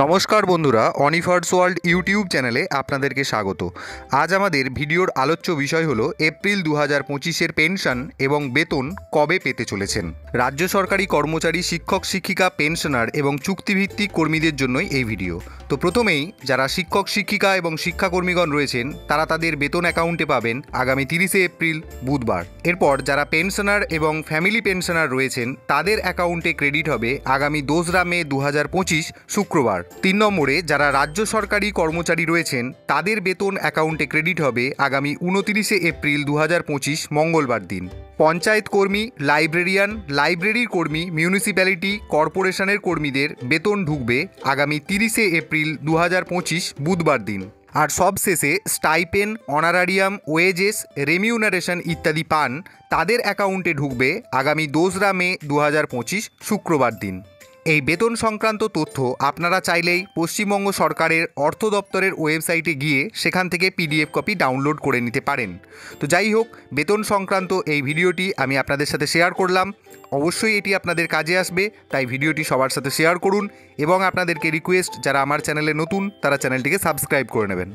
নমস্কার বন্ধুরা, অনিফার্স world YouTube চ্যানেলে আপনাদেরকে স্বাগত। আজ আমাদের ভিডিওর আলোচ্য বিষয় হলো এপ্রিল 2025-এর পেনশন এবং বেতন কবে পেতে চলেছেন। রাজ্য সরকারি কর্মচারী, শিক্ষক শিক্ষিকা, পেনশনার এবং চুক্তিভিত্তিক কর্মীদের জন্যই এই ভিডিও। তো প্রথমেই যারা শিক্ষক শিক্ষিকা এবং শিক্ষাকর্মীগণ রয়েছেন তারা তাদের বেতন অ্যাকাউন্টে পাবেন আগামী 30শে এপ্রিল বুধবার। এরপর যারা পেনশনার এবং ফ্যামিলি পেনশনার রয়েছেন তাদের অ্যাকাউন্টে ক্রেডিট হবে আগামী 2রা মে 2025 শুক্রবার। 3 নম্বরে যারা রাজ্য সরকারি কর্মচারী রয়েছেন তাদের বেতন অ্যাকাউন্টে ক্রেডিট হবে আগামী 29শে এপ্রিল 2025 মঙ্গলবার দিন। পঞ্চায়েত কর্মী, লাইব্রেরিয়ান, লাইব্রেরির কর্মী, মিউনিসিপ্যালিটি কর্পোরেশনের কর্মীদের বেতন ঢুকবে আগামী 30শে এপ্রিল 2025 বুধবার দিন। আর সবশেষে স্টাইপেন, অনারারিয়াম, ওয়েজেস, রেমিউনারেশন ইত্যাদি পান তাদের অ্যাকাউন্টে ঢুকবে আগামী 2রা মে 2025 শুক্রবার দিন। এই বেতন সংক্রান্ত তথ্য আপনারা চাইলেই পশ্চিমবঙ্গ সরকারের অর্থ দপ্তরের ওয়েবসাইটে গিয়ে সেখান থেকে পিডিএফ কপি ডাউনলোড করে নিতে পারেন। তো যাই হোক, বেতন সংক্রান্ত এই ভিডিওটি আমি আপনাদের সাথে শেয়ার করলাম। অবশ্যই এটি আপনাদের কাজে আসবে, তাই ভিডিওটি সবার সাথে শেয়ার করুন এবং আপনাদেরকে রিকোয়েস্ট, যারা আমার চ্যানেলে নতুন তারা চ্যানেলটিকে সাবস্ক্রাইব করে নেবেন।